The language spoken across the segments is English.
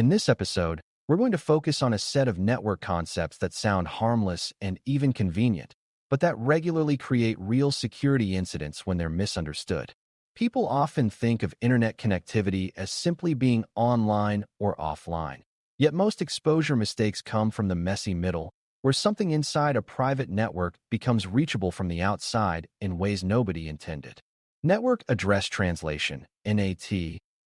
In this episode, we're going to focus on a set of network concepts that sound harmless and even convenient, but that regularly create real security incidents when they're misunderstood. People often think of internet connectivity as simply being online or offline. Yet most exposure mistakes come from the messy middle, where something inside a private network becomes reachable from the outside in ways nobody intended. Network address translation, NAT,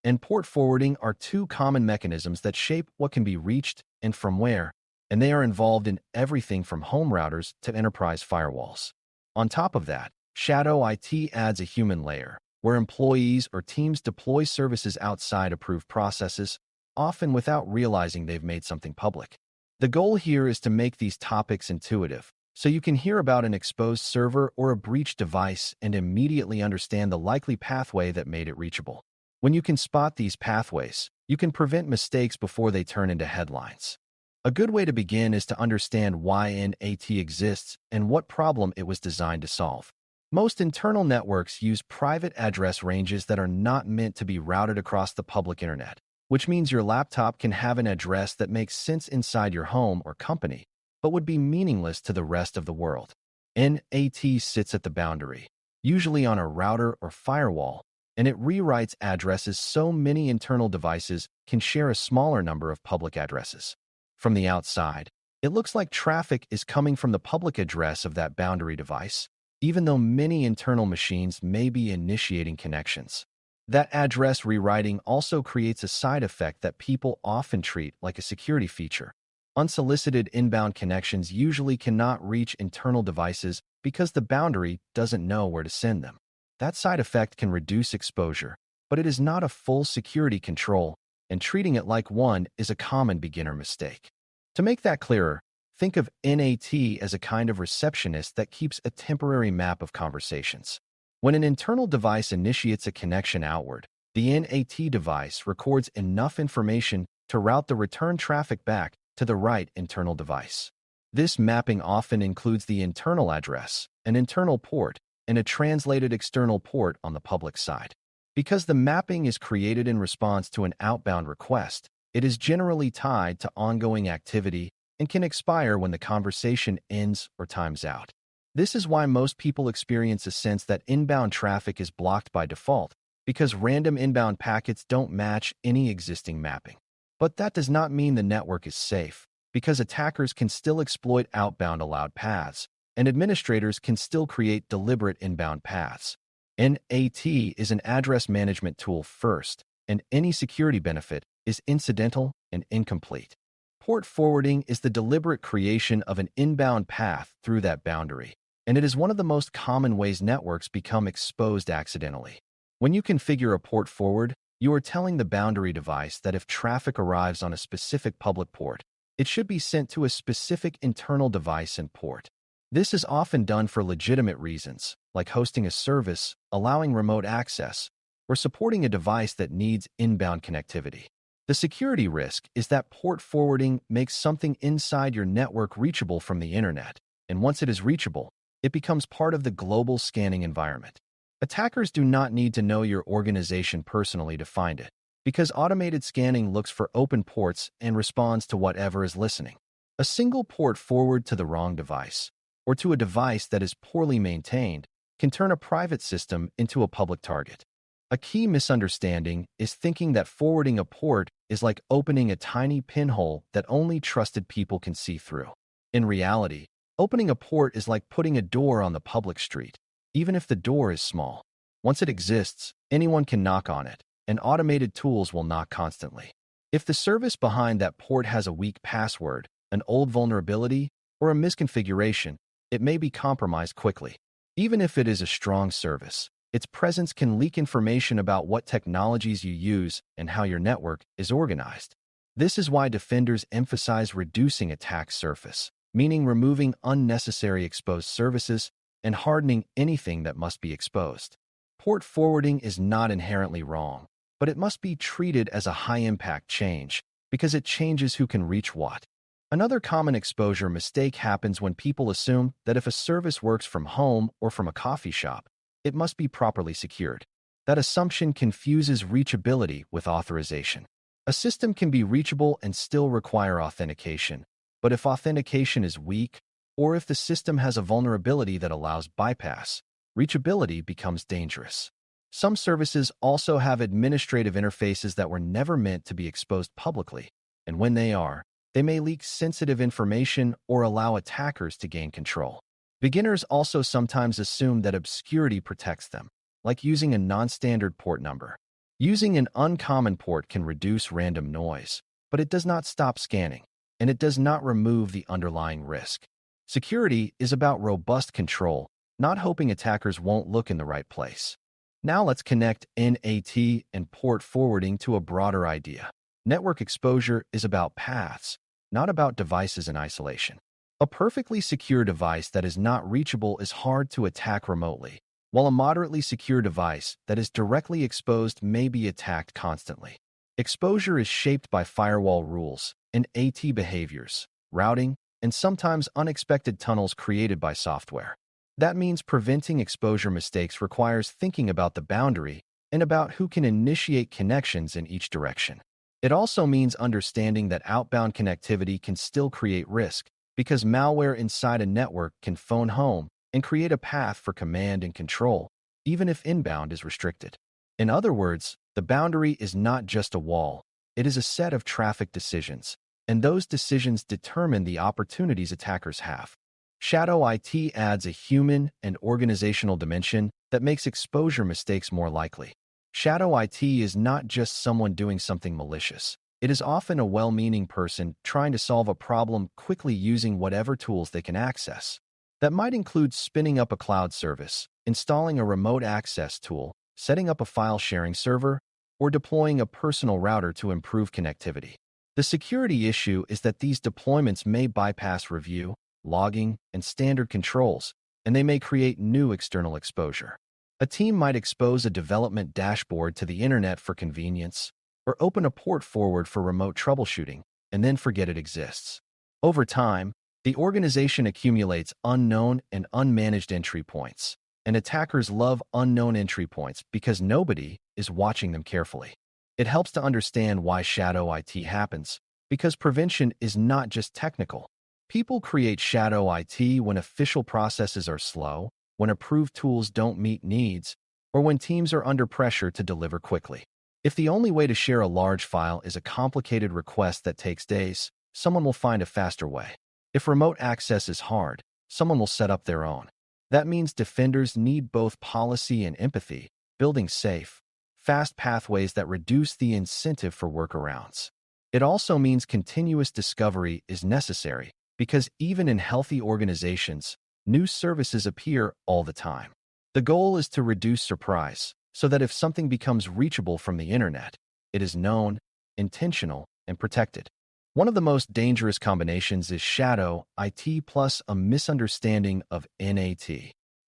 and port forwarding are two common mechanisms that shape what can be reached and from where, and they are involved in everything from home routers to enterprise firewalls. On top of that, shadow IT adds a human layer, where employees or teams deploy services outside approved processes, often without realizing they've made something public. The goal here is to make these topics intuitive, so you can hear about an exposed server or a breached device and immediately understand the likely pathway that made it reachable. When you can spot these pathways, you can prevent mistakes before they turn into headlines. A good way to begin is to understand why NAT exists and what problem it was designed to solve. Most internal networks use private address ranges that are not meant to be routed across the public internet, which means your laptop can have an address that makes sense inside your home or company, but would be meaningless to the rest of the world. NAT sits at the boundary, usually on a router or firewall, and it rewrites addresses so many internal devices can share a smaller number of public addresses. From the outside, it looks like traffic is coming from the public address of that boundary device, even though many internal machines may be initiating connections. That address rewriting also creates a side effect that people often treat like a security feature. Unsolicited inbound connections usually cannot reach internal devices because the boundary doesn't know where to send them. That side effect can reduce exposure, but it is not a full security control, and treating it like one is a common beginner mistake. To make that clearer, think of NAT as a kind of receptionist that keeps a temporary map of conversations. When an internal device initiates a connection outward, the NAT device records enough information to route the return traffic back to the right internal device. This mapping often includes the internal address, an internal port, and a translated external port on the public side. Because the mapping is created in response to an outbound request, it is generally tied to ongoing activity and can expire when the conversation ends or times out. This is why most people experience a sense that inbound traffic is blocked by default, because random inbound packets don't match any existing mapping. But that does not mean the network is safe, because attackers can still exploit outbound allowed paths, and administrators can still create deliberate inbound paths. NAT is an address management tool first, and any security benefit is incidental and incomplete. Port forwarding is the deliberate creation of an inbound path through that boundary, and it is one of the most common ways networks become exposed accidentally. When you configure a port forward, you are telling the boundary device that if traffic arrives on a specific public port, it should be sent to a specific internal device and port. This is often done for legitimate reasons, like hosting a service, allowing remote access, or supporting a device that needs inbound connectivity. The security risk is that port forwarding makes something inside your network reachable from the internet, and once it is reachable, it becomes part of the global scanning environment. Attackers do not need to know your organization personally to find it, because automated scanning looks for open ports and responds to whatever is listening. A single port forward to the wrong device, or to a device that is poorly maintained, can turn a private system into a public target. A key misunderstanding is thinking that forwarding a port is like opening a tiny pinhole that only trusted people can see through. In reality, opening a port is like putting a door on the public street, even if the door is small. Once it exists, anyone can knock on it, and automated tools will knock constantly. If the service behind that port has a weak password, an old vulnerability, or a misconfiguration, it may be compromised quickly. Even if it is a strong service, its presence can leak information about what technologies you use and how your network is organized. This is why defenders emphasize reducing attack surface, meaning removing unnecessary exposed services and hardening anything that must be exposed. Port forwarding is not inherently wrong, but it must be treated as a high-impact change because it changes who can reach what. Another common exposure mistake happens when people assume that if a service works from home or from a coffee shop, it must be properly secured. That assumption confuses reachability with authorization. A system can be reachable and still require authentication, but if authentication is weak, or if the system has a vulnerability that allows bypass, reachability becomes dangerous. Some services also have administrative interfaces that were never meant to be exposed publicly, and when they are, they may leak sensitive information or allow attackers to gain control. Beginners also sometimes assume that obscurity protects them, like using a non-standard port number. Using an uncommon port can reduce random noise, but it does not stop scanning, and it does not remove the underlying risk. Security is about robust control, not hoping attackers won't look in the right place. Now let's connect NAT and port forwarding to a broader idea. Network exposure is about paths, not about devices in isolation. A perfectly secure device that is not reachable is hard to attack remotely, while a moderately secure device that is directly exposed may be attacked constantly. Exposure is shaped by firewall rules, NAT behaviors, routing, and sometimes unexpected tunnels created by software. That means preventing exposure mistakes requires thinking about the boundary and about who can initiate connections in each direction. It also means understanding that outbound connectivity can still create risk, because malware inside a network can phone home and create a path for command and control, even if inbound is restricted. In other words, the boundary is not just a wall, it is a set of traffic decisions, and those decisions determine the opportunities attackers have. Shadow IT adds a human and organizational dimension that makes exposure mistakes more likely. Shadow IT is not just someone doing something malicious. It is often a well-meaning person trying to solve a problem quickly using whatever tools they can access. That might include spinning up a cloud service, installing a remote access tool, setting up a file-sharing server, or deploying a personal router to improve connectivity. The security issue is that these deployments may bypass review, logging, and standard controls, and they may create new external exposure. A team might expose a development dashboard to the internet for convenience, or open a port forward for remote troubleshooting, and then forget it exists. Over time, the organization accumulates unknown and unmanaged entry points, and attackers love unknown entry points because nobody is watching them carefully. It helps to understand why shadow IT happens, because prevention is not just technical. People create shadow IT when official processes are slow, when approved tools don't meet needs, or when teams are under pressure to deliver quickly. If the only way to share a large file is a complicated request that takes days, someone will find a faster way. If remote access is hard, someone will set up their own. That means defenders need both policy and empathy, building safe, fast pathways that reduce the incentive for workarounds. It also means continuous discovery is necessary, because even in healthy organizations, new services appear all the time. The goal is to reduce surprise, so that if something becomes reachable from the internet, it is known, intentional, and protected. One of the most dangerous combinations is shadow IT plus a misunderstanding of NAT.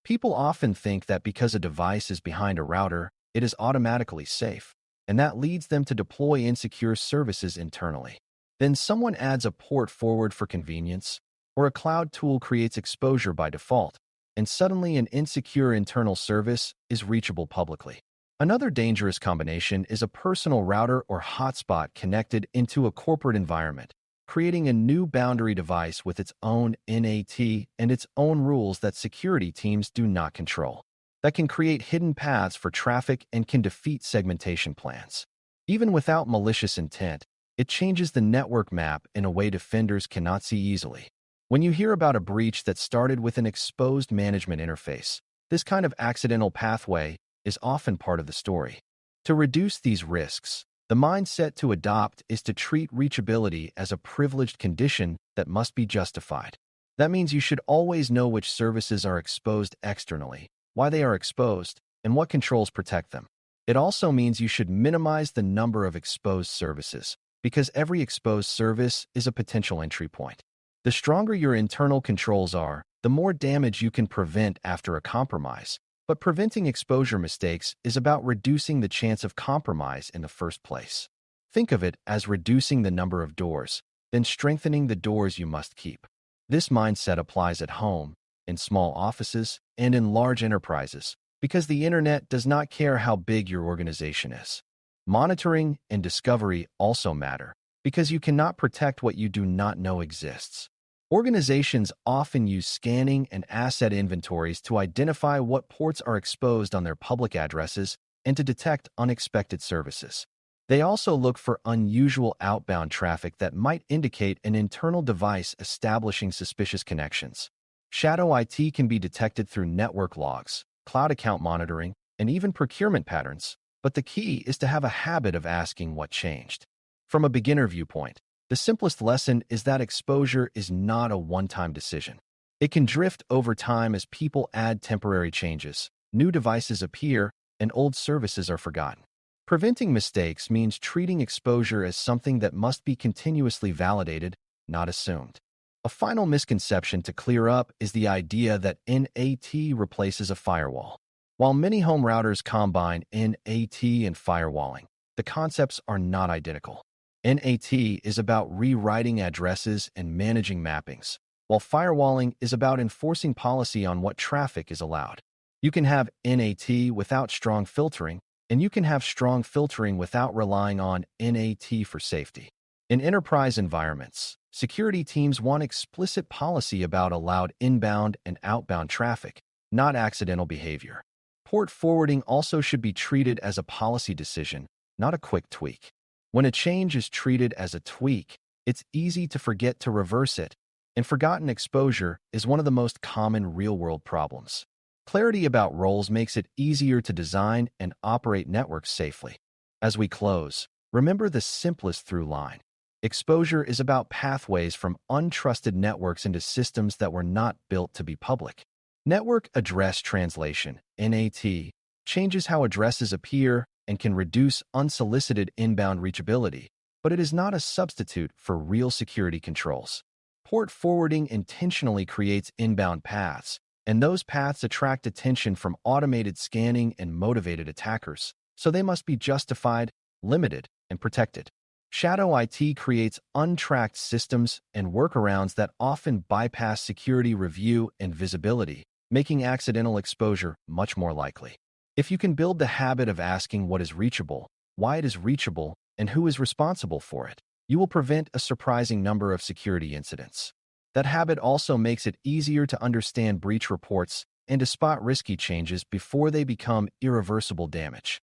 People often think that because a device is behind a router, it is automatically safe, and that leads them to deploy insecure services internally. Then someone adds a port forward for convenience, or a cloud tool creates exposure by default, and suddenly an insecure internal service is reachable publicly. Another dangerous combination is a personal router or hotspot connected into a corporate environment, creating a new boundary device with its own NAT and its own rules that security teams do not control. That can create hidden paths for traffic and can defeat segmentation plans. Even without malicious intent, it changes the network map in a way defenders cannot see easily. When you hear about a breach that started with an exposed management interface, this kind of accidental pathway is often part of the story. To reduce these risks, the mindset to adopt is to treat reachability as a privileged condition that must be justified. That means you should always know which services are exposed externally, why they are exposed, and what controls protect them. It also means you should minimize the number of exposed services, because every exposed service is a potential entry point. The stronger your internal controls are, the more damage you can prevent after a compromise. But preventing exposure mistakes is about reducing the chance of compromise in the first place. Think of it as reducing the number of doors, then strengthening the doors you must keep. This mindset applies at home, in small offices, and in large enterprises, because the internet does not care how big your organization is. Monitoring and discovery also matter, because you cannot protect what you do not know exists. Organizations often use scanning and asset inventories to identify what ports are exposed on their public addresses and to detect unexpected services. They also look for unusual outbound traffic that might indicate an internal device establishing suspicious connections. Shadow IT can be detected through network logs, cloud account monitoring, and even procurement patterns, but the key is to have a habit of asking what changed. From a beginner viewpoint, the simplest lesson is that exposure is not a one-time decision. It can drift over time as people add temporary changes, new devices appear, and old services are forgotten. Preventing mistakes means treating exposure as something that must be continuously validated, not assumed. A final misconception to clear up is the idea that NAT replaces a firewall. While many home routers combine NAT and firewalling, the concepts are not identical. NAT is about rewriting addresses and managing mappings, while firewalling is about enforcing policy on what traffic is allowed. You can have NAT without strong filtering, and you can have strong filtering without relying on NAT for safety. In enterprise environments, security teams want explicit policy about allowed inbound and outbound traffic, not accidental behavior. Port forwarding also should be treated as a policy decision, not a quick tweak. When a change is treated as a tweak, it's easy to forget to reverse it, and forgotten exposure is one of the most common real-world problems. Clarity about roles makes it easier to design and operate networks safely. As we close, remember the simplest through line. Exposure is about pathways from untrusted networks into systems that were not built to be public. Network address translation, NAT, changes how addresses appear and can reduce unsolicited inbound reachability, but it is not a substitute for real security controls. Port forwarding intentionally creates inbound paths, and those paths attract attention from automated scanning and motivated attackers, so they must be justified, limited, and protected. Shadow IT creates untracked systems and workarounds that often bypass security review and visibility, making accidental exposure much more likely. If you can build the habit of asking what is reachable, why it is reachable, and who is responsible for it, you will prevent a surprising number of security incidents. That habit also makes it easier to understand breach reports and to spot risky changes before they become irreversible damage.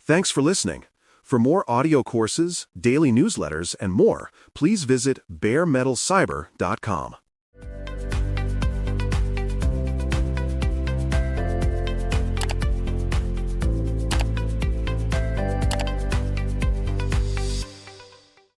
Thanks for listening. For more audio courses, daily newsletters, and more, please visit BareMetalCyber.com.